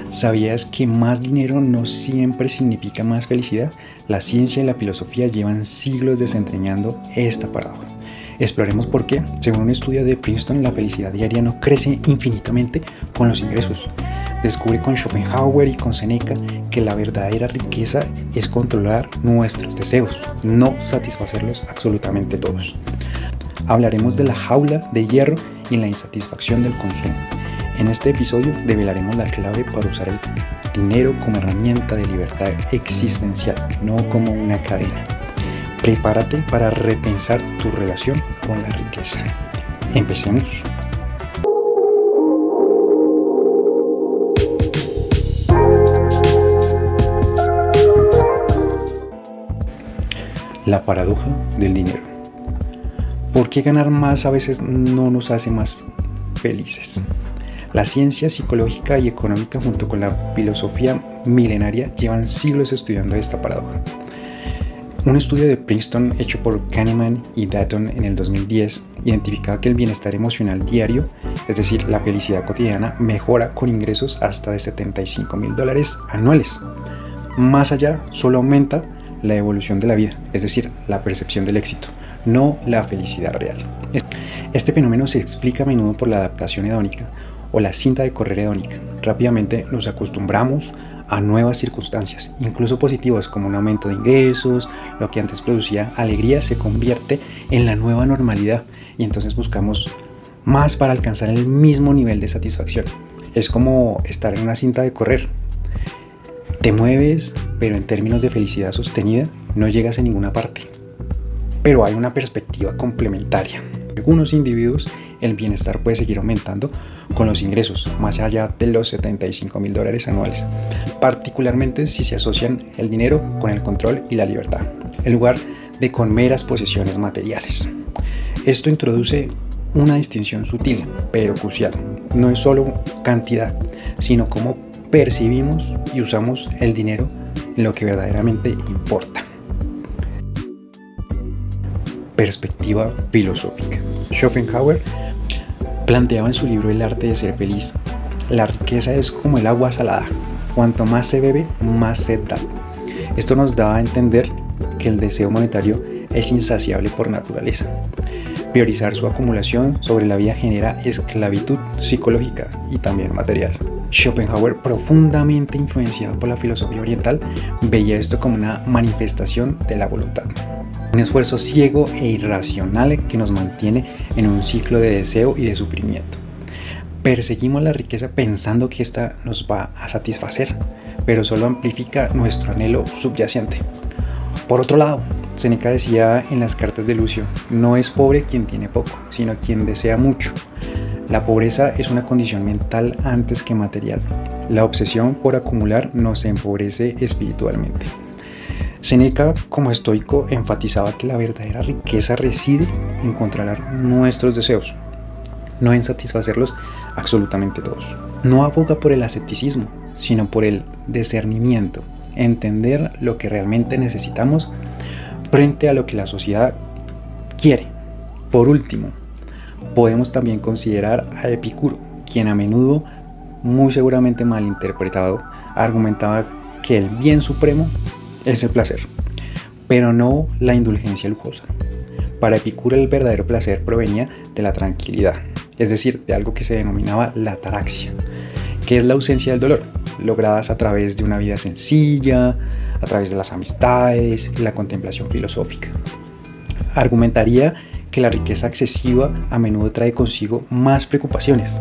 ¿Sabías que más dinero no siempre significa más felicidad? La ciencia y la filosofía llevan siglos desentrañando esta paradoja. Exploremos por qué. Según un estudio de Princeton, la felicidad diaria no crece infinitamente con los ingresos. Descubre con Schopenhauer y con Seneca que la verdadera riqueza es controlar nuestros deseos, no satisfacerlos absolutamente todos. Hablaremos de la jaula de hierro y la insatisfacción del consumo. En este episodio develaremos la clave para usar el dinero como herramienta de libertad existencial, no como una cadena. Prepárate para repensar tu relación con la riqueza. Empecemos. La paradoja del dinero. ¿Por qué ganar más a veces no nos hace más felices? La ciencia psicológica y económica junto con la filosofía milenaria llevan siglos estudiando esta paradoja. Un estudio de Princeton hecho por Kahneman y Dutton en el 2010 identificaba que el bienestar emocional diario, es decir, la felicidad cotidiana, mejora con ingresos hasta de $75,000 anuales. Más allá, solo aumenta la evolución de la vida, es decir, la percepción del éxito, no la felicidad real. Este fenómeno se explica a menudo por la adaptación hedónica o la cinta de correr hedónica. Rápidamente nos acostumbramos a nuevas circunstancias, incluso positivas, como un aumento de ingresos. Lo que antes producía alegría se convierte en la nueva normalidad y entonces buscamos más para alcanzar el mismo nivel de satisfacción. Es como estar en una cinta de correr. Te mueves, pero en términos de felicidad sostenida no llegas a ninguna parte. Pero hay una perspectiva complementaria. En algunos individuos el bienestar puede seguir aumentando con los ingresos, más allá de los $75,000 anuales, particularmente si se asocian el dinero con el control y la libertad, en lugar de con meras posesiones materiales. Esto introduce una distinción sutil, pero crucial. No es solo cantidad, sino cómo percibimos y usamos el dinero en lo que verdaderamente importa. Perspectiva filosófica. Schopenhauer planteaba en su libro El arte de ser feliz: la riqueza es como el agua salada, cuanto más se bebe, más sed da. Esto nos da a entender que el deseo monetario es insaciable por naturaleza. Priorizar su acumulación sobre la vida genera esclavitud psicológica y también material. Schopenhauer, profundamente influenciado por la filosofía oriental, veía esto como una manifestación de la voluntad. Un esfuerzo ciego e irracional que nos mantiene en un ciclo de deseo y de sufrimiento. Perseguimos la riqueza pensando que ésta nos va a satisfacer, pero solo amplifica nuestro anhelo subyacente. Por otro lado, Seneca decía en las cartas de Lucio: no es pobre quien tiene poco, sino quien desea mucho. La pobreza es una condición mental antes que material. La obsesión por acumular nos empobrece espiritualmente. Seneca, como estoico, enfatizaba que la verdadera riqueza reside en controlar nuestros deseos, no en satisfacerlos absolutamente todos. No aboga por el asceticismo, sino por el discernimiento, entender lo que realmente necesitamos frente a lo que la sociedad quiere. Por último, podemos también considerar a Epicuro, quien a menudo, muy seguramente malinterpretado, argumentaba que el bien supremo es el placer, pero no la indulgencia lujosa. Para Epicuro el verdadero placer provenía de la tranquilidad, es decir, de algo que se denominaba la ataraxia, que es la ausencia del dolor, logradas a través de una vida sencilla, a través de las amistades y la contemplación filosófica. Argumentaría que la riqueza excesiva a menudo trae consigo más preocupaciones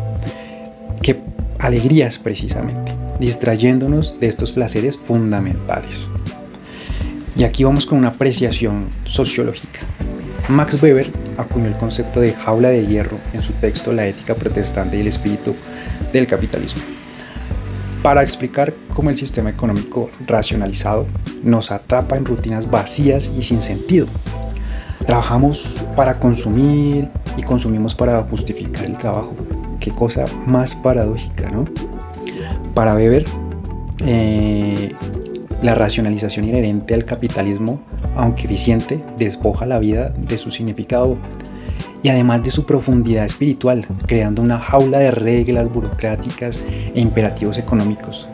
que alegrías, precisamente, distrayéndonos de estos placeres fundamentales. Y aquí vamos con una apreciación sociológica. Max Weber acuñó el concepto de jaula de hierro en su texto La ética protestante y el espíritu del capitalismo, para explicar cómo el sistema económico racionalizado nos atrapa en rutinas vacías y sin sentido. Trabajamos para consumir y consumimos para justificar el trabajo. Qué cosa más paradójica, ¿no? Para Weber, la racionalización inherente al capitalismo, aunque eficiente, despoja la vida de su significado y además de su profundidad espiritual, creando una jaula de reglas burocráticas e imperativos económicos.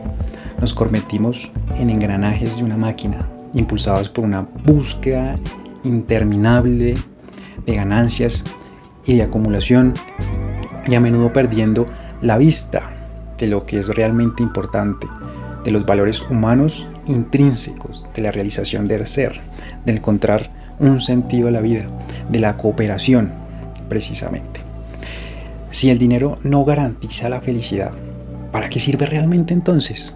Nos convertimos en engranajes de una máquina, impulsados por una búsqueda interminable de ganancias y de acumulación, y a menudo perdiendo la vista de lo que es realmente importante, de los valores humanos intrínsecos, de la realización del ser, de encontrar un sentido a la vida, de la cooperación, precisamente. Si el dinero no garantiza la felicidad, ¿para qué sirve realmente entonces?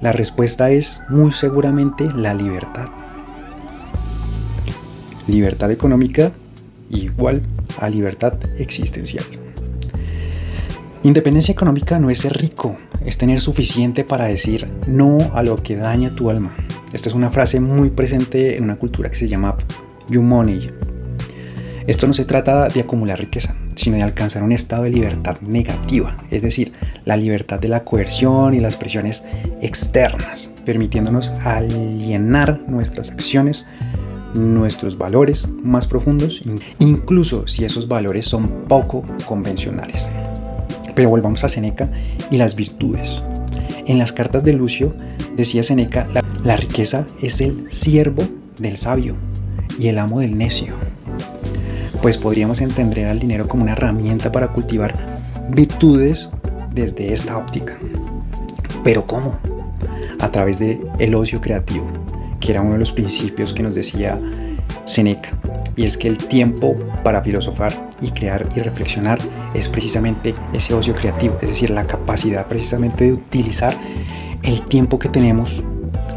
La respuesta es muy seguramente la libertad. Libertad económica igual a libertad existencial. Independencia económica no es ser rico, es tener suficiente para decir no a lo que daña tu alma. Esta es una frase muy presente en una cultura que se llama You Money. Esto no se trata de acumular riqueza, sino de alcanzar un estado de libertad negativa, es decir, la libertad de la coerción y las presiones externas, permitiéndonos alienar nuestras acciones, nuestros valores más profundos, incluso si esos valores son poco convencionales. Pero volvamos a Séneca y las virtudes. En las cartas de Lucio decía Séneca, la riqueza es el siervo del sabio y el amo del necio. Pues podríamos entender al dinero como una herramienta para cultivar virtudes desde esta óptica. ¿Pero cómo? A través del ocio creativo, que era uno de los principios que nos decía Séneca, y es que el tiempo para filosofar y crear y reflexionar es precisamente ese ocio creativo, es decir, la capacidad precisamente de utilizar el tiempo que tenemos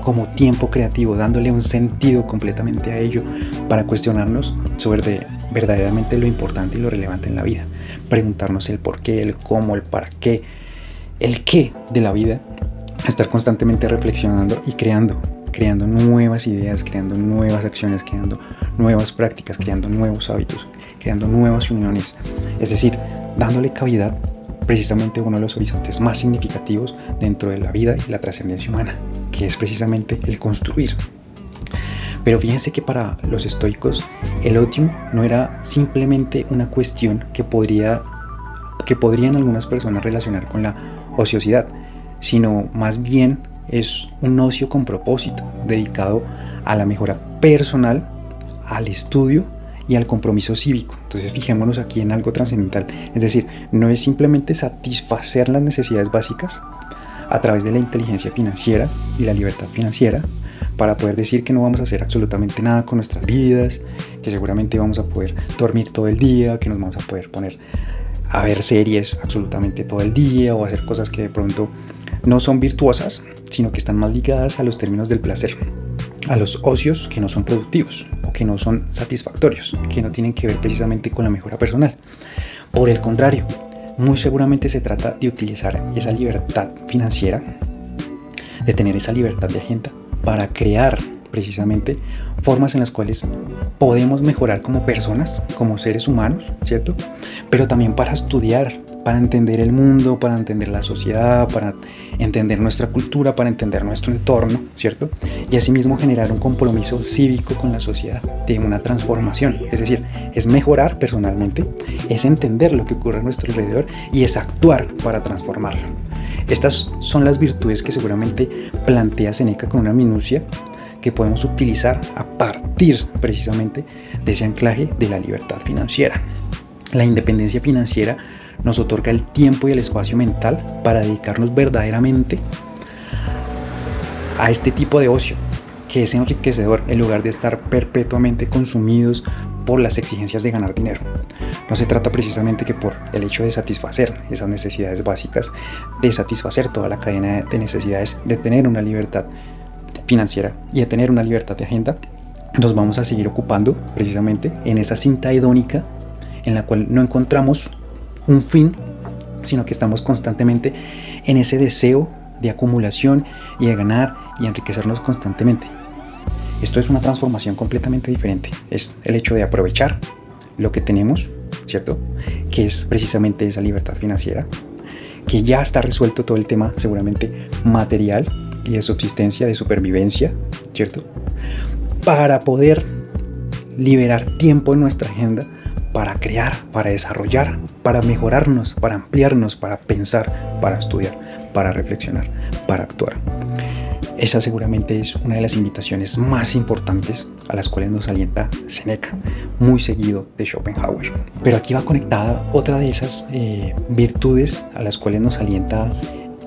como tiempo creativo, dándole un sentido completamente a ello para cuestionarnos sobre verdaderamente lo importante y lo relevante en la vida, preguntarnos el por qué, el cómo, el para qué, el qué de la vida, estar constantemente reflexionando y creando nuevas ideas, creando nuevas acciones, creando nuevas prácticas, creando nuevos hábitos, creando nuevas uniones, es decir, dándole cavidad precisamente a uno de los horizontes más significativos dentro de la vida y la trascendencia humana, que es precisamente el construir. Pero fíjense que para los estoicos el otium no era simplemente una cuestión que podrían algunas personas relacionar con la ociosidad, sino más bien es un ocio con propósito, dedicado a la mejora personal, al estudio y al compromiso cívico. Entonces fijémonos aquí en algo trascendental, es decir, no es simplemente satisfacer las necesidades básicas a través de la inteligencia financiera y la libertad financiera, para poder decir que no vamos a hacer absolutamente nada con nuestras vidas, que seguramente vamos a poder dormir todo el día, que nos vamos a poder poner a ver series absolutamente todo el día o hacer cosas que de pronto no son virtuosas, sino que están más ligadas a los términos del placer, a los ocios que no son productivos o que no son satisfactorios, que no tienen que ver precisamente con la mejora personal. Por el contrario, muy seguramente se trata de utilizar esa libertad financiera, de tener esa libertad de agenda para crear precisamente formas en las cuales podemos mejorar como personas, como seres humanos, ¿cierto? Pero también para estudiar, para entender el mundo, para entender la sociedad, para entender nuestra cultura, para entender nuestro entorno, ¿cierto? Y asimismo generar un compromiso cívico con la sociedad, de una transformación. Es decir, es mejorar personalmente, es entender lo que ocurre a nuestro alrededor y es actuar para transformarlo. Estas son las virtudes que seguramente plantea Séneca con una minucia que podemos utilizar a partir precisamente de ese anclaje de la libertad financiera. La independencia financiera nos otorga el tiempo y el espacio mental para dedicarnos verdaderamente a este tipo de ocio, que es enriquecedor en lugar de estar perpetuamente consumidos por las exigencias de ganar dinero. No se trata precisamente que por el hecho de satisfacer esas necesidades básicas, de satisfacer toda la cadena de necesidades, de tener una libertad financiera y de tener una libertad de agenda, nos vamos a seguir ocupando precisamente en esa cinta hedónica en la cual no encontramos un fin, sino que estamos constantemente en ese deseo de acumulación y de ganar y enriquecernos constantemente. Esto es una transformación completamente diferente. Es el hecho de aprovechar lo que tenemos, ¿cierto? Que es precisamente esa libertad financiera, que ya está resuelto todo el tema seguramente material y de subsistencia, de supervivencia, ¿cierto? Para poder liberar tiempo en nuestra agenda para crear, para desarrollar, para mejorarnos, para ampliarnos, para pensar, para estudiar, para reflexionar, para actuar. Esa seguramente es una de las invitaciones más importantes a las cuales nos alienta Séneca, muy seguido de Schopenhauer. Pero aquí va conectada otra de esas virtudes a las cuales nos alienta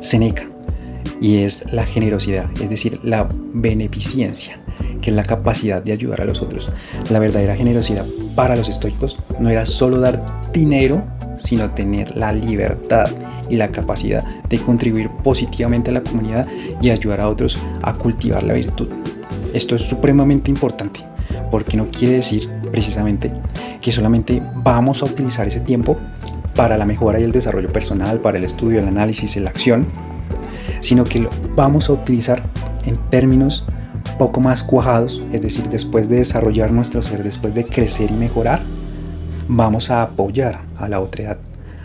Séneca, y es la generosidad, es decir, la beneficencia, que es la capacidad de ayudar a los otros. La verdadera generosidad para los estoicos no era solo dar dinero, sino tener la libertad y la capacidad de contribuir positivamente a la comunidad y ayudar a otros a cultivar la virtud. Esto es supremamente importante, porque no quiere decir precisamente que solamente vamos a utilizar ese tiempo para la mejora y el desarrollo personal, para el estudio, el análisis, la acción, sino que lo vamos a utilizar en términos poco más cuajados, es decir, después de desarrollar nuestro ser, después de crecer y mejorar, vamos a apoyar a la otra edad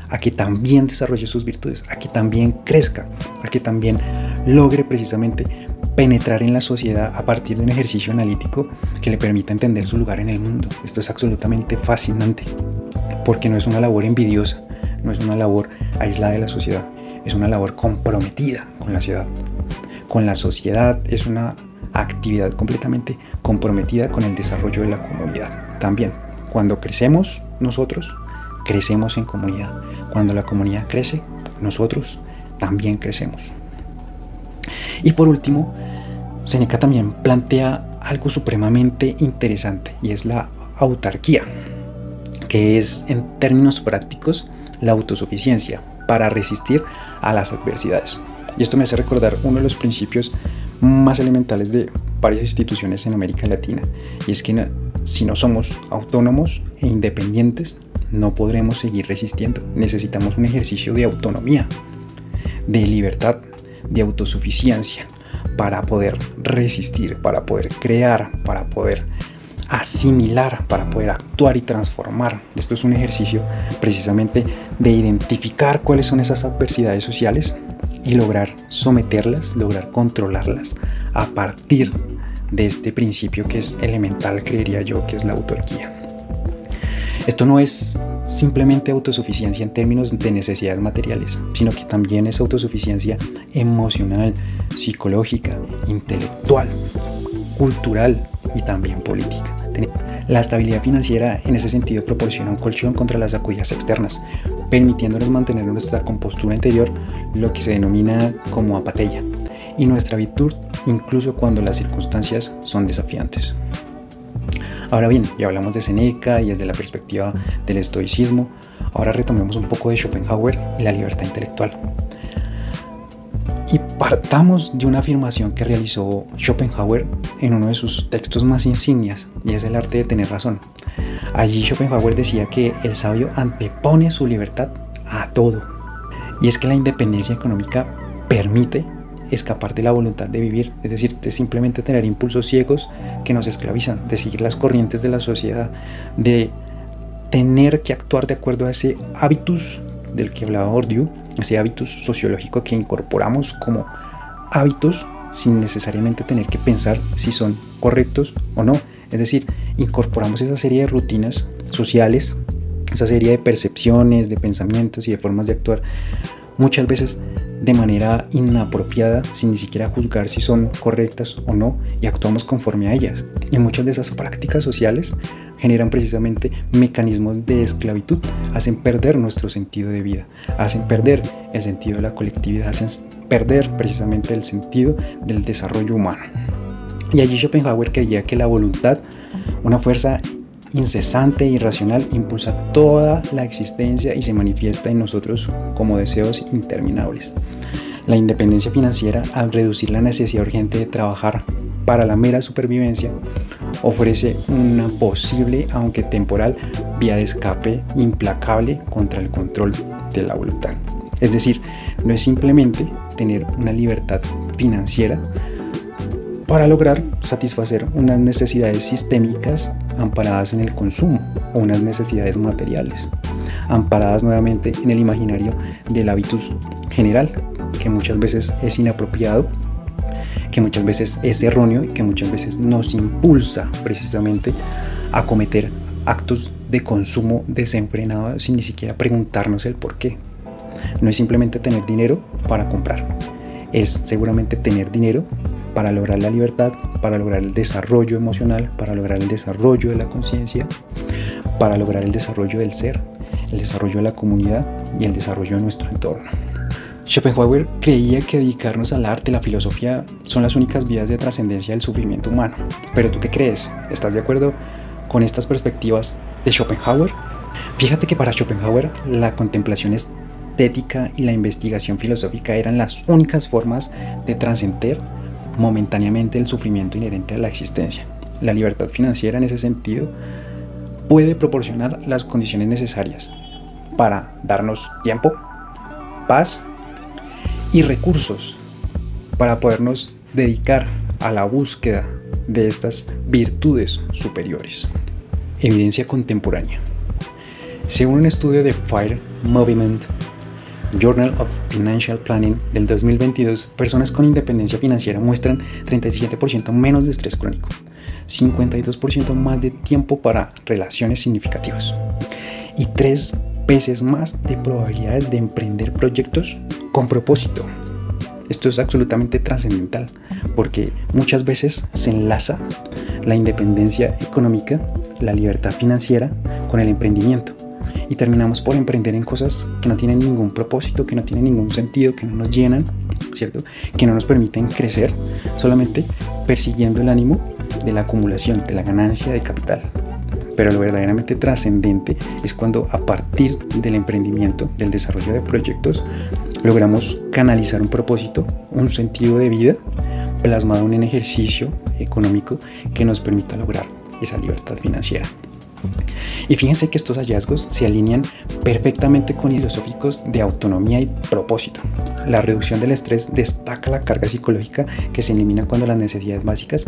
a que también desarrolle sus virtudes, a que también crezca, a que también logre precisamente penetrar en la sociedad a partir de un ejercicio analítico que le permita entender su lugar en el mundo. Esto es absolutamente fascinante, porque no es una labor envidiosa, no es una labor aislada de la sociedad, es una labor comprometida con la ciudad. Con la sociedad es una actividad completamente comprometida con el desarrollo de la comunidad. También, cuando crecemos nosotros, crecemos en comunidad. Cuando la comunidad crece, nosotros también crecemos. Y por último, Séneca también plantea algo supremamente interesante, y es la autarquía, que es, en términos prácticos, la autosuficiencia para resistir a las adversidades. Y esto me hace recordar uno de los principios más elementales de varias instituciones en América Latina, y es que si no somos autónomos e independientes, no podremos seguir resistiendo. Necesitamos un ejercicio de autonomía, de libertad, de autosuficiencia, para poder resistir, para poder crear, para poder asimilar, para poder actuar y transformar. Esto es un ejercicio precisamente de identificar cuáles son esas adversidades sociales y lograr someterlas, lograr controlarlas a partir de este principio que es elemental, creería yo, que es la autarquía. Esto no es simplemente autosuficiencia en términos de necesidades materiales, sino que también es autosuficiencia emocional, psicológica, intelectual, cultural y también política. La estabilidad financiera en ese sentido proporciona un colchón contra las sacudidas externas, permitiéndonos mantener nuestra compostura interior, lo que se denomina como apatía, y nuestra virtud incluso cuando las circunstancias son desafiantes. Ahora bien, ya hablamos de Séneca y desde la perspectiva del estoicismo. Ahora retomemos un poco de Schopenhauer y la libertad intelectual. Y partamos de una afirmación que realizó Schopenhauer en uno de sus textos más insignias, y es El arte de tener razón. Allí Schopenhauer decía que el sabio antepone su libertad a todo. Y es que la independencia económica permite escapar de la voluntad de vivir, es decir, de simplemente tener impulsos ciegos que nos esclavizan, de seguir las corrientes de la sociedad, de tener que actuar de acuerdo a ese hábitus del que hablaba Bourdieu, ese hábitus sociológico que incorporamos como hábitos sin necesariamente tener que pensar si son correctos o no. Es decir, incorporamos esa serie de rutinas sociales, esa serie de percepciones, de pensamientos y de formas de actuar, muchas veces de manera inapropiada, sin ni siquiera juzgar si son correctas o no, y actuamos conforme a ellas. Y muchas de esas prácticas sociales generan precisamente mecanismos de esclavitud, hacen perder nuestro sentido de vida, hacen perder el sentido de la colectividad, hacen perder precisamente el sentido del desarrollo humano. Y allí Schopenhauer creía que la voluntad, una fuerza incesante e irracional, impulsa toda la existencia y se manifiesta en nosotros como deseos interminables. La independencia financiera, al reducir la necesidad urgente de trabajar para la mera supervivencia, ofrece una posible, aunque temporal, vía de escape implacable contra el control de la voluntad. Es decir, no es simplemente tener una libertad financiera para lograr satisfacer unas necesidades sistémicas amparadas en el consumo o unas necesidades materiales, amparadas nuevamente en el imaginario del hábitus general, que muchas veces es inapropiado, que muchas veces es erróneo y que muchas veces nos impulsa precisamente a cometer actos de consumo desenfrenado sin ni siquiera preguntarnos el por qué. No es simplemente tener dinero para comprar, es seguramente tener dinero para lograr la libertad, para lograr el desarrollo emocional, para lograr el desarrollo de la conciencia, para lograr el desarrollo del ser, el desarrollo de la comunidad y el desarrollo de nuestro entorno. Schopenhauer creía que dedicarnos al arte y la filosofía son las únicas vías de trascendencia del sufrimiento humano. ¿Pero tú qué crees? ¿Estás de acuerdo con estas perspectivas de Schopenhauer? Fíjate que para Schopenhauer la contemplación estética y la investigación filosófica eran las únicas formas de trascender momentáneamente el sufrimiento inherente a la existencia. La libertad financiera en ese sentido puede proporcionar las condiciones necesarias para darnos tiempo, paz y recursos para podernos dedicar a la búsqueda de estas virtudes superiores. Evidencia contemporánea. Según un estudio de FIRE Movement, Journal of Financial Planning del 2022, personas con independencia financiera muestran 37% menos de estrés crónico, 52% más de tiempo para relaciones significativas y 3 veces más de probabilidades de emprender proyectos con propósito. Esto es absolutamente trascendental porque muchas veces se enlaza la independencia económica, la libertad financiera con el emprendimiento. Y terminamos por emprender en cosas que no tienen ningún propósito, que no tienen ningún sentido, que no nos llenan, ¿cierto? Que no nos permiten crecer, solamente persiguiendo el ánimo de la acumulación, de la ganancia de capital. Pero lo verdaderamente trascendente es cuando a partir del emprendimiento, del desarrollo de proyectos, logramos canalizar un propósito, un sentido de vida, plasmado en un ejercicio económico que nos permita lograr esa libertad financiera. Y fíjense que estos hallazgos se alinean perfectamente con filosóficos de autonomía y propósito. La reducción del estrés destaca la carga psicológica que se elimina cuando las necesidades básicas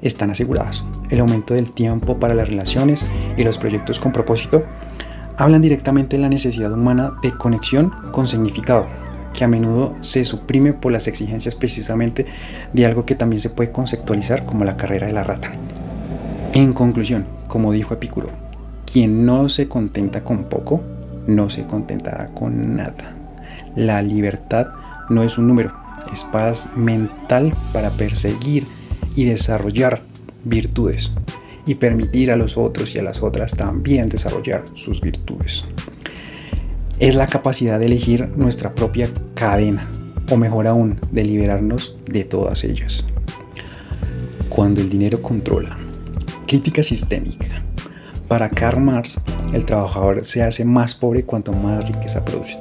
están aseguradas. El aumento del tiempo para las relaciones y los proyectos con propósito hablan directamente de la necesidad humana de conexión con significado, que a menudo se suprime por las exigencias precisamente de algo que también se puede conceptualizar como la carrera de la rata. En conclusión, como dijo Epicuro, quien no se contenta con poco, no se contentará con nada. La libertad no es un número, es paz mental para perseguir y desarrollar virtudes y permitir a los otros y a las otras también desarrollar sus virtudes. Es la capacidad de elegir nuestra propia cadena, o mejor aún, de liberarnos de todas ellas. Cuando el dinero controla. Crítica sistémica. Para Karl Marx, el trabajador se hace más pobre cuanto más riqueza produce.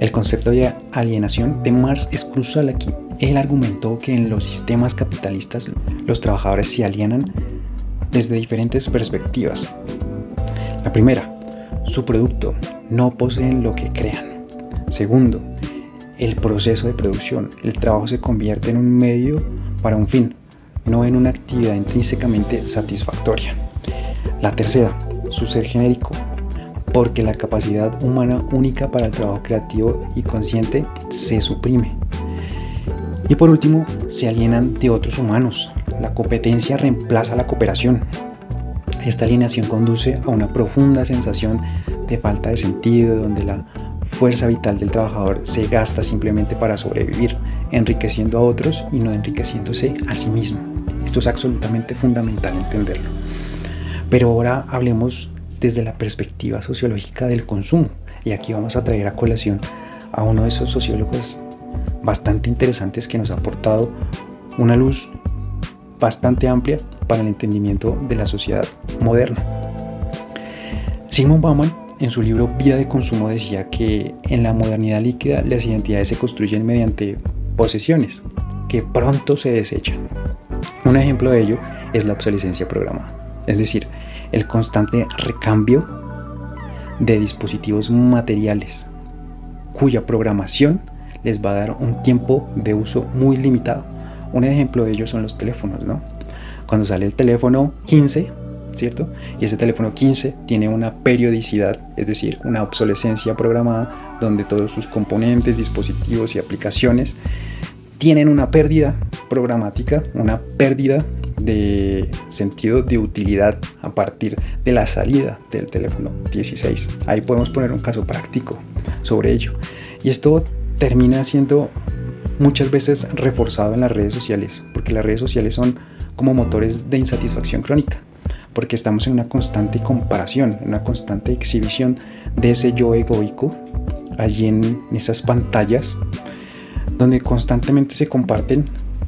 El concepto de alienación de Marx es crucial aquí. Él argumentó que en los sistemas capitalistas los trabajadores se alienan desde diferentes perspectivas. La primera, su producto, no poseen lo que crean. Segundo, el proceso de producción. El trabajo se convierte en un medio para un fin, no en una actividad intrínsecamente satisfactoria. La tercera, su ser genérico, porque la capacidad humana única para el trabajo creativo y consciente se suprime. Y por último, se alienan de otros humanos. La competencia reemplaza la cooperación. Esta alienación conduce a una profunda sensación de falta de sentido, donde la fuerza vital del trabajador se gasta simplemente para sobrevivir, enriqueciendo a otros y no enriqueciéndose a sí mismo. Esto es absolutamente fundamental entenderlo. Pero ahora hablemos desde la perspectiva sociológica del consumo. Y aquí vamos a traer a colación a uno de esos sociólogos bastante interesantes que nos ha aportado una luz bastante amplia para el entendimiento de la sociedad moderna. Zygmunt Bauman, en su libro Vida de Consumo, decía que en la modernidad líquida las identidades se construyen mediante posesiones que pronto se desechan. Un ejemplo de ello es la obsolescencia programada, es decir, el constante recambio de dispositivos materiales cuya programación les va a dar un tiempo de uso muy limitado. Un ejemplo de ello son los teléfonos, ¿no? Cuando sale el teléfono 15, ¿cierto? Y ese teléfono 15 tiene una periodicidad, es decir, una obsolescencia programada, donde todos sus componentes, dispositivos y aplicaciones tienen una pérdida programática, una pérdida de sentido de utilidad a partir de la salida del teléfono 16. Ahí podemos poner un caso práctico sobre ello. Y esto termina siendo muchas veces reforzado en las redes sociales, porque las redes sociales son como motores de insatisfacción crónica, porque estamos en una constante comparación, en una constante exhibición de ese yo egoico allí en esas pantallas, donde constantemente se comparten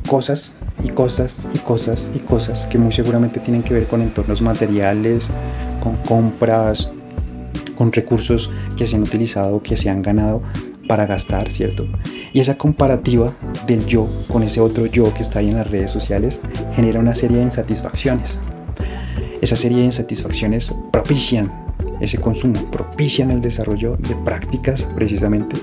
cosas y cosas y cosas y cosas que muy seguramente tienen que ver con entornos materiales, con compras, con recursos que se han utilizado, que se han ganado para gastar, ¿cierto? Y esa comparativa del yo con ese otro yo que está ahí en las redes sociales genera una serie de insatisfacciones. Esa serie de insatisfacciones propician ese consumo, propician el desarrollo de prácticas precisamente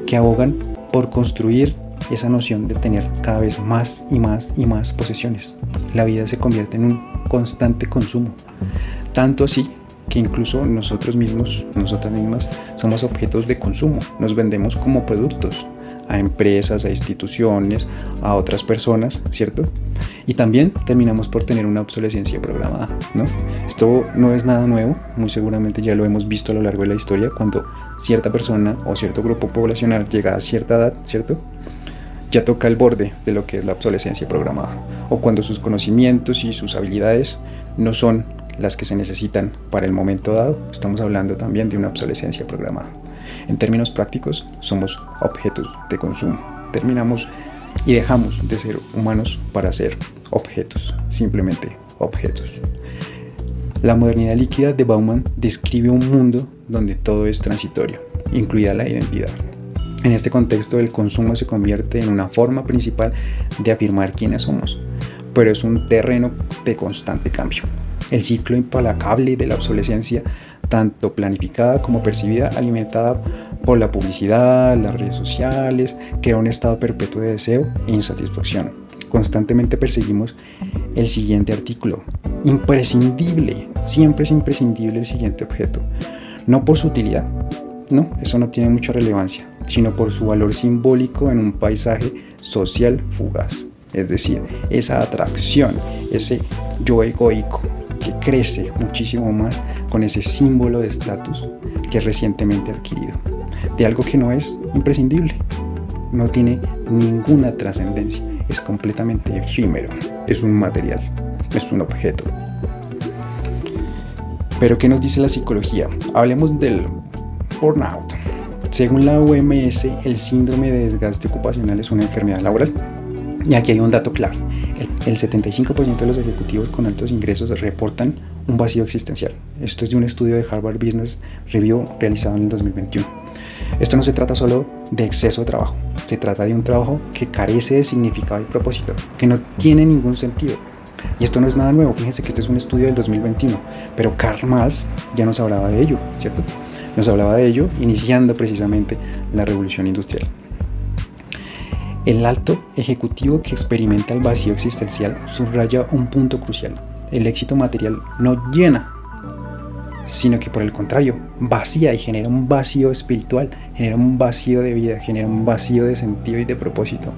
que abogan por construir esa noción de tener cada vez más y más y más posesiones. La vida se convierte en un constante consumo, tanto así que incluso nosotros mismos, nosotras mismas, somos objetos de consumo. Nos vendemos como productos a empresas, a instituciones, a otras personas, ¿cierto? Y también terminamos por tener una obsolescencia programada, ¿no? Esto no es nada nuevo, muy seguramente ya lo hemos visto a lo largo de la historia, cuando cierta persona o cierto grupo poblacional llega a cierta edad, ¿cierto?, ya toca el borde de lo que es la obsolescencia programada, o cuando sus conocimientos y sus habilidades no son las que se necesitan para el momento dado. Estamos hablando también de una obsolescencia programada. En términos prácticos, somos objetos de consumo. Terminamos y dejamos de ser humanos para ser objetos, simplemente objetos. La modernidad líquida de Bauman describe un mundo donde todo es transitorio, incluida la identidad. En este contexto, el consumo se convierte en una forma principal de afirmar quiénes somos, pero es un terreno de constante cambio. El ciclo implacable de la obsolescencia, tanto planificada como percibida, alimentada por la publicidad, las redes sociales, crea un estado perpetuo de deseo e insatisfacción. Constantemente perseguimos el siguiente artículo, imprescindible, siempre es imprescindible el siguiente objeto, no por su utilidad, no, eso no tiene mucha relevancia, sino por su valor simbólico en un paisaje social fugaz. Es decir, esa atracción, ese yo egoico que crece muchísimo más con ese símbolo de estatus que es recientemente adquirido, de algo que no es imprescindible, no tiene ninguna trascendencia, es completamente efímero, es un material, es un objeto. Pero ¿qué nos dice la psicología? Hablemos del burnout. Según la OMS, el síndrome de desgaste ocupacional es una enfermedad laboral. Y aquí hay un dato clave. El 75% de los ejecutivos con altos ingresos reportan un vacío existencial. Esto es de un estudio de Harvard Business Review realizado en el 2021. Esto no se trata solo de exceso de trabajo. Se trata de un trabajo que carece de significado y propósito, que no tiene ningún sentido. Y esto no es nada nuevo. Fíjense que este es un estudio del 2021. Pero Karl Marx ya nos hablaba de ello, ¿cierto? Nos hablaba de ello iniciando precisamente la revolución industrial. El alto ejecutivo que experimenta el vacío existencial subraya un punto crucial. El éxito material no llena, sino que por el contrario, vacía y genera un vacío espiritual, genera un vacío de vida, genera un vacío de sentido y de propósito.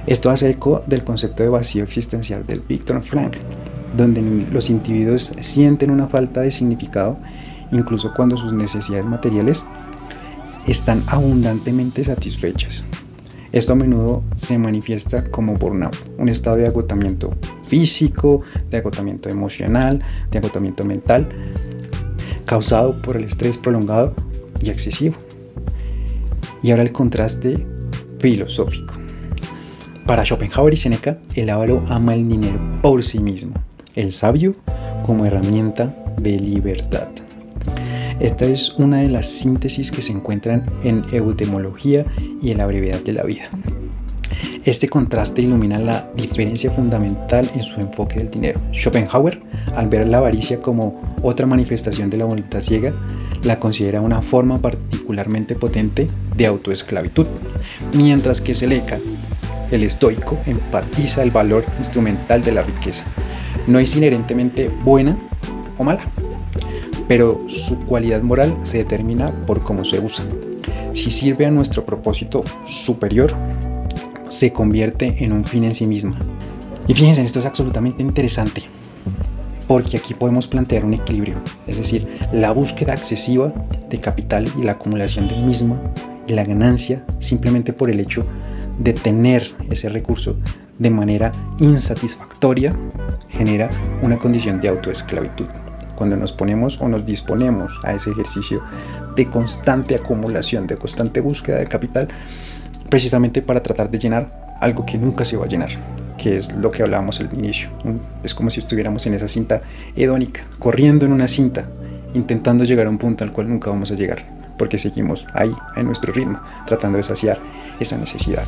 Esto hace eco del concepto de vacío existencial del Viktor Frankl, donde los individuos sienten una falta de significado incluso cuando sus necesidades materiales están abundantemente satisfechas. Esto a menudo se manifiesta como burnout, un estado de agotamiento físico, de agotamiento emocional, de agotamiento mental, causado por el estrés prolongado y excesivo. Y ahora el contraste filosófico. Para Schopenhauer y Seneca, el avaro ama el dinero por sí mismo, el sabio como herramienta de libertad. Esta es una de las síntesis que se encuentran en Eudemología y en la brevedad de la vida. Este contraste ilumina la diferencia fundamental en su enfoque del dinero. Schopenhauer, al ver la avaricia como otra manifestación de la voluntad ciega, la considera una forma particularmente potente de autoesclavitud, mientras que Seneca, el estoico, enfatiza el valor instrumental de la riqueza. No es inherentemente buena o mala, pero su cualidad moral se determina por cómo se usa. Si sirve a nuestro propósito superior, se convierte en un fin en sí misma. Y fíjense, esto es absolutamente interesante, porque aquí podemos plantear un equilibrio, es decir, la búsqueda excesiva de capital y la acumulación del mismo y la ganancia simplemente por el hecho de tener ese recurso de manera insatisfactoria genera una condición de autoesclavitud. Cuando nos ponemos o nos disponemos a ese ejercicio de constante acumulación, de constante búsqueda de capital, precisamente para tratar de llenar algo que nunca se va a llenar, que es lo que hablábamos al inicio. Es como si estuviéramos en esa cinta hedónica, corriendo en una cinta, intentando llegar a un punto al cual nunca vamos a llegar, porque seguimos ahí, en nuestro ritmo, tratando de saciar esa necesidad.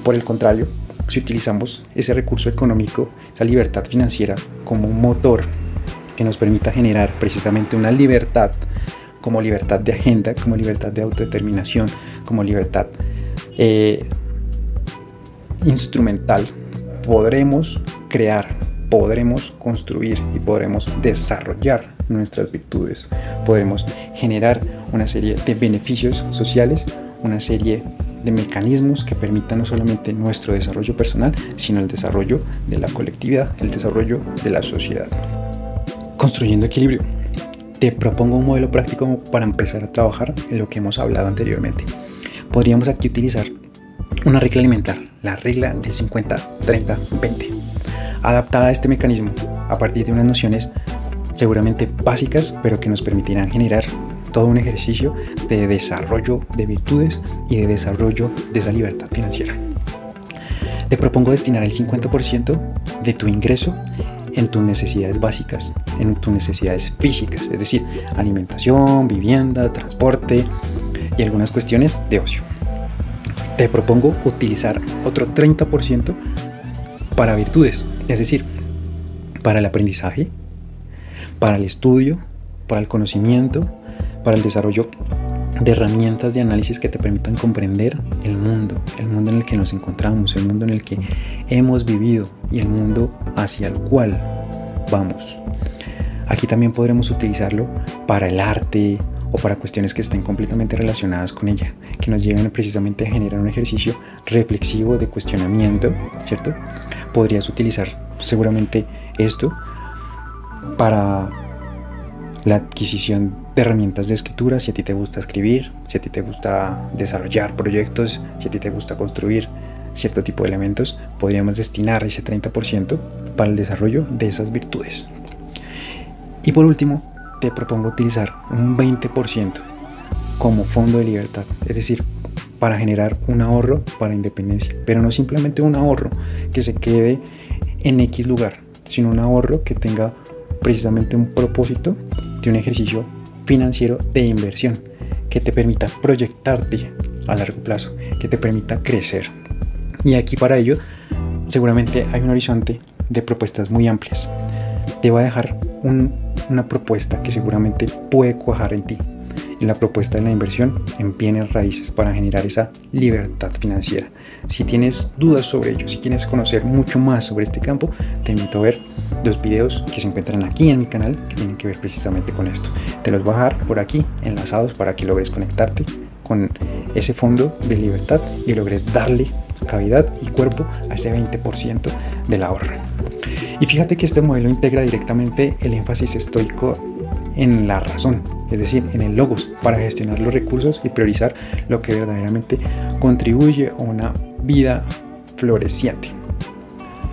Por el contrario, si utilizamos ese recurso económico, esa libertad financiera, como un motor que nos permita generar precisamente una libertad, como libertad de agenda, como libertad de autodeterminación, como libertad instrumental, podremos crear, podremos construir y podremos desarrollar nuestras virtudes. Podremos generar una serie de beneficios sociales, una serie de mecanismos que permitan no solamente nuestro desarrollo personal, sino el desarrollo de la colectividad, el desarrollo de la sociedad. Construyendo equilibrio. Te propongo un modelo práctico para empezar a trabajar en lo que hemos hablado anteriormente. Podríamos aquí utilizar una regla alimentar, la regla del 50-30-20, adaptada a este mecanismo a partir de unas nociones seguramente básicas, pero que nos permitirán generar todo un ejercicio de desarrollo de virtudes y de desarrollo de esa libertad financiera. Te propongo destinar el 50% de tu ingreso en tus necesidades básicas, en tus necesidades físicas, es decir, alimentación, vivienda, transporte y algunas cuestiones de ocio. Te propongo utilizar otro 30% para virtudes, es decir, para el aprendizaje, para el estudio, para el conocimiento, para el desarrollo de herramientas de análisis que te permitan comprender el mundo en el que nos encontramos, el mundo en el que hemos vivido y el mundo hacia el cual vamos. Aquí también podremos utilizarlo para el arte o para cuestiones que estén completamente relacionadas con ella, que nos lleven precisamente a generar un ejercicio reflexivo de cuestionamiento, ¿cierto? Podrías utilizar seguramente esto para la adquisición de herramientas de escritura, si a ti te gusta escribir, si a ti te gusta desarrollar proyectos, si a ti te gusta construir cierto tipo de elementos, podríamos destinar ese 30% para el desarrollo de esas virtudes. Y por último, te propongo utilizar un 20% como fondo de libertad, es decir, para generar un ahorro para independencia, pero no simplemente un ahorro que se quede en X lugar, sino un ahorro que tenga precisamente un propósito de un ejercicio financiero de inversión que te permita proyectarte a largo plazo, que te permita crecer. Y aquí para ello seguramente hay un horizonte de propuestas muy amplias. Te voy a dejar una propuesta que seguramente puede cuajar en ti, y la propuesta de la inversión en bienes raíces para generar esa libertad financiera. Si tienes dudas sobre ello, si quieres conocer mucho más sobre este campo, te invito a ver los videos que se encuentran aquí en mi canal que tienen que ver precisamente con esto. Te los voy a dejar por aquí enlazados para que logres conectarte con ese fondo de libertad y logres darle cavidad y cuerpo a ese 20% del ahorro. Y fíjate que este modelo integra directamente el énfasis estoico en la razón, es decir, en el logos, para gestionar los recursos y priorizar lo que verdaderamente contribuye a una vida floreciente.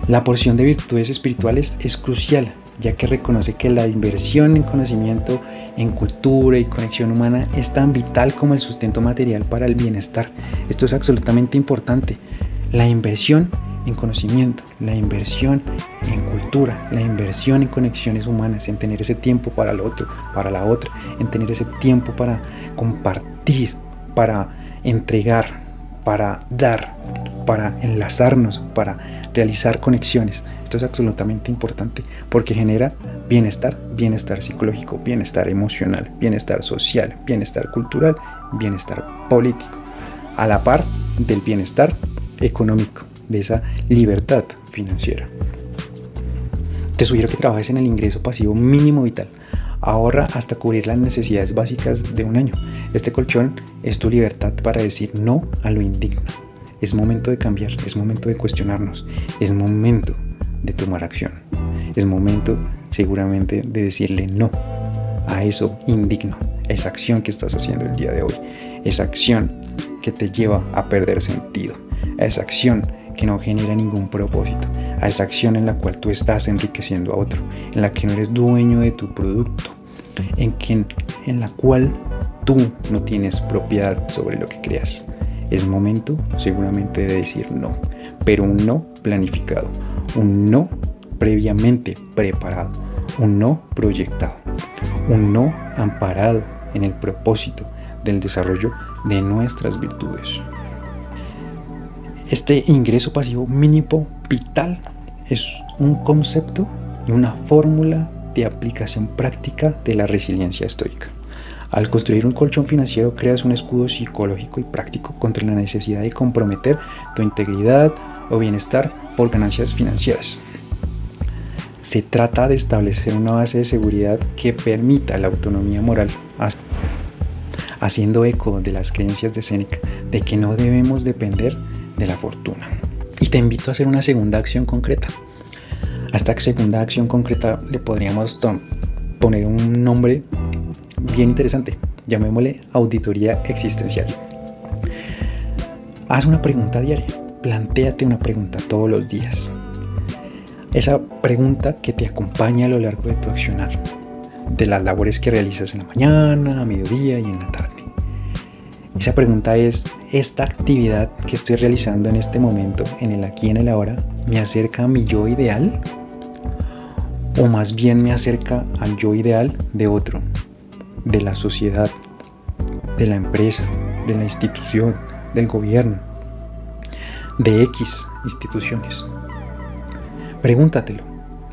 La porción de virtudes espirituales es crucial, ya que reconoce que la inversión en conocimiento, en cultura y conexión humana es tan vital como el sustento material para el bienestar. Esto es absolutamente importante. La inversión en conocimiento, la inversión en cultura, la inversión en conexiones humanas, en tener ese tiempo para el otro, para la otra, en tener ese tiempo para compartir, para entregar, para dar, para enlazarnos, para realizar conexiones. Esto es absolutamente importante porque genera bienestar, bienestar psicológico, bienestar emocional, bienestar social, bienestar cultural, bienestar político, a la par del bienestar económico, de esa libertad financiera. Te sugiero que trabajes en el ingreso pasivo mínimo vital. Ahorra hasta cubrir las necesidades básicas de un año. Este colchón es tu libertad para decir no a lo indigno. Es momento de cambiar, es momento de cuestionarnos, es momento de tomar acción. Es momento seguramente de decirle no a eso indigno, esa acción que estás haciendo el día de hoy, esa acción que te lleva a perder sentido, a esa acción que no genera ningún propósito, a esa acción en la cual tú estás enriqueciendo a otro, en la que no eres dueño de tu producto, en la cual tú no tienes propiedad sobre lo que creas. Es momento seguramente de decir no, pero un no planificado, un no previamente preparado, un no proyectado, un no amparado en el propósito del desarrollo de nuestras virtudes. Este ingreso pasivo mínimo vital es un concepto y una fórmula de aplicación práctica de la resiliencia estoica. Al construir un colchón financiero creas un escudo psicológico y práctico contra la necesidad de comprometer tu integridad o bienestar por ganancias financieras. Se trata de establecer una base de seguridad que permita la autonomía moral, haciendo eco de las creencias de Séneca de que no debemos depender de la fortuna. Y te invito a hacer una segunda acción concreta. A esta segunda acción concreta le podríamos poner un nombre bien interesante, llamémosle auditoría existencial. Haz una pregunta diaria, plantéate una pregunta todos los días. Esa pregunta que te acompaña a lo largo de tu accionar, de las labores que realizas en la mañana, a mediodía y en la tarde. Esa pregunta es: ¿esta actividad que estoy realizando en este momento, en el aquí y en el ahora, me acerca a mi yo ideal? ¿O más bien me acerca al yo ideal de otro, de la sociedad, de la empresa, de la institución, del gobierno, de X instituciones? Pregúntatelo.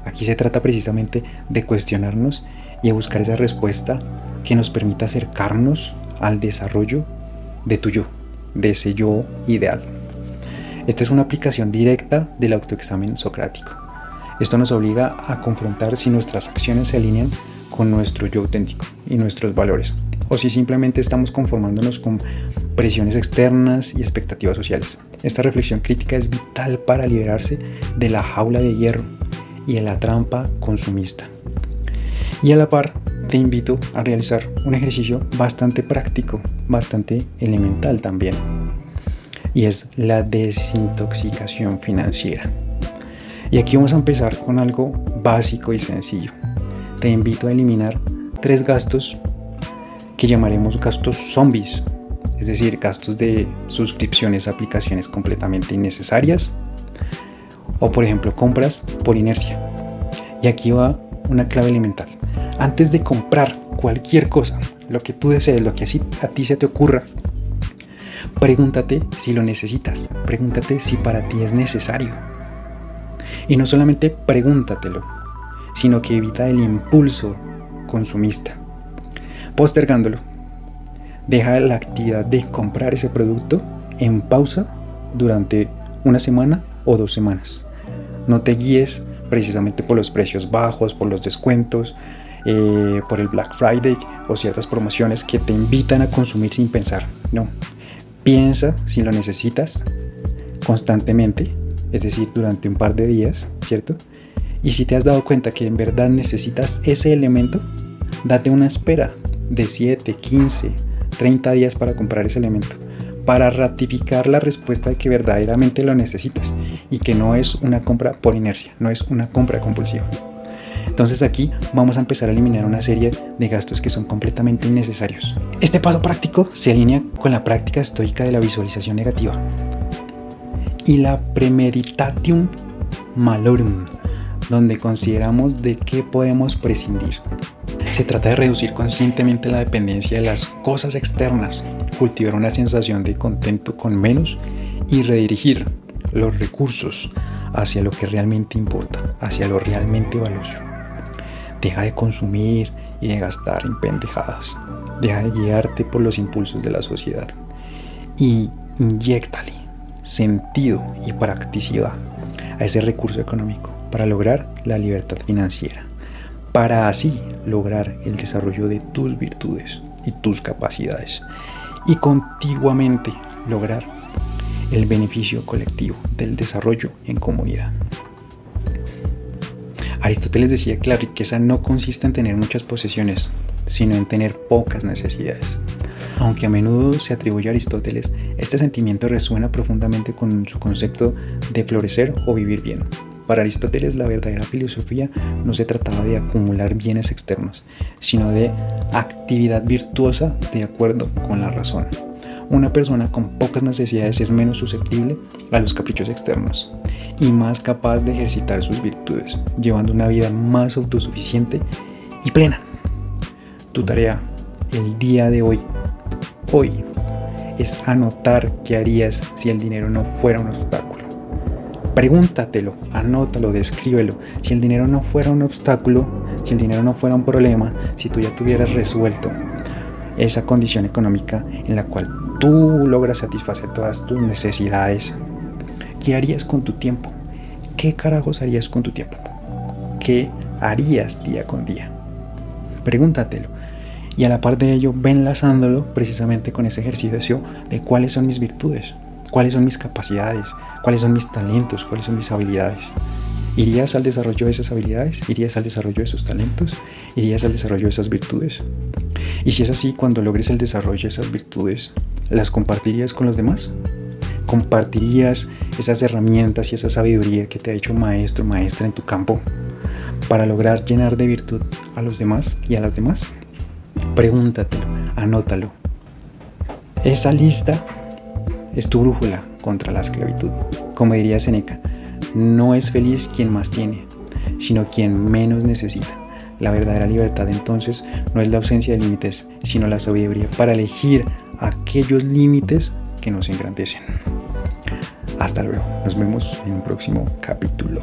Aquí se trata precisamente de cuestionarnos y de buscar esa respuesta que nos permita acercarnos al desarrollo de tu yo, de ese yo ideal. Esta es una aplicación directa del autoexamen socrático. Esto nos obliga a confrontar si nuestras acciones se alinean con nuestro yo auténtico y nuestros valores, o si simplemente estamos conformándonos con presiones externas y expectativas sociales. Esta reflexión crítica es vital para liberarse de la jaula de hierro y de la trampa consumista. Y a la par, te invito a realizar un ejercicio bastante práctico, bastante elemental también, y es la desintoxicación financiera. Y aquí vamos a empezar con algo básico y sencillo. Te invito a eliminar 3 gastos que llamaremos gastos zombies, es decir, gastos de suscripciones a aplicaciones completamente innecesarias, o por ejemplo compras por inercia. Y aquí va una clave elemental. Antes de comprar cualquier cosa, lo que tú desees, lo que a ti se te ocurra, pregúntate si lo necesitas, pregúntate si para ti es necesario. Y no solamente pregúntatelo, sino que evita el impulso consumista. Postergándolo, deja la actividad de comprar ese producto en pausa durante una semana o 2 semanas. No te guíes precisamente por los precios bajos, por los descuentos, por el Black Friday o ciertas promociones que te invitan a consumir sin pensar. No, piensa si lo necesitas constantemente, es decir, durante un par de días, ¿cierto? Y si te has dado cuenta que en verdad necesitas ese elemento, date una espera de 7, 15, 30 días para comprar ese elemento, para ratificar la respuesta de que verdaderamente lo necesitas y que no es una compra por inercia, no es una compra compulsiva. Entonces aquí vamos a empezar a eliminar una serie de gastos que son completamente innecesarios. Este paso práctico se alinea con la práctica estoica de la visualización negativa y la premeditatio malorum, donde consideramos de qué podemos prescindir. Se trata de reducir conscientemente la dependencia de las cosas externas, cultivar una sensación de contento con menos y redirigir los recursos hacia lo que realmente importa, hacia lo realmente valioso. Deja de consumir y de gastar en pendejadas. Deja de guiarte por los impulsos de la sociedad y inyéctale sentido y practicidad a ese recurso económico para lograr la libertad financiera, para así lograr el desarrollo de tus virtudes y tus capacidades y contiguamente lograr el beneficio colectivo del desarrollo en comunidad. Aristóteles decía que la riqueza no consiste en tener muchas posesiones, sino en tener pocas necesidades. Aunque a menudo se atribuye a Aristóteles, este sentimiento resuena profundamente con su concepto de florecer o vivir bien. Para Aristóteles, la verdadera filosofía no se trataba de acumular bienes externos, sino de actividad virtuosa de acuerdo con la razón. Una persona con pocas necesidades es menos susceptible a los caprichos externos y más capaz de ejercitar sus virtudes, llevando una vida más autosuficiente y plena. Tu tarea el día de hoy, es anotar qué harías si el dinero no fuera un obstáculo. Pregúntatelo, anótalo, descríbelo. Si el dinero no fuera un obstáculo, si el dinero no fuera un problema, si tú ya tuvieras resuelto esa condición económica en la cual tú logras satisfacer todas tus necesidades, ¿qué harías con tu tiempo? ¿Qué carajos harías con tu tiempo? ¿Qué harías día con día? Pregúntatelo. Y a la par de ello, ve enlazándolo precisamente con ese ejercicio de cuáles son mis virtudes, cuáles son mis capacidades, cuáles son mis talentos, cuáles son mis habilidades. ¿Irías al desarrollo de esas habilidades? ¿Irías al desarrollo de esos talentos? ¿Irías al desarrollo de esas virtudes? Y si es así, cuando logres el desarrollo de esas virtudes, ¿las compartirías con los demás? ¿Compartirías esas herramientas y esa sabiduría que te ha hecho maestro, maestra en tu campo para lograr llenar de virtud a los demás y a las demás? Pregúntatelo, anótalo. Esa lista es tu brújula contra la esclavitud. Como diría Séneca, no es feliz quien más tiene, sino quien menos necesita. La verdadera libertad entonces no es la ausencia de límites, sino la sabiduría para elegir aquellos límites que nos engrandecen. Hasta luego, nos vemos en un próximo capítulo.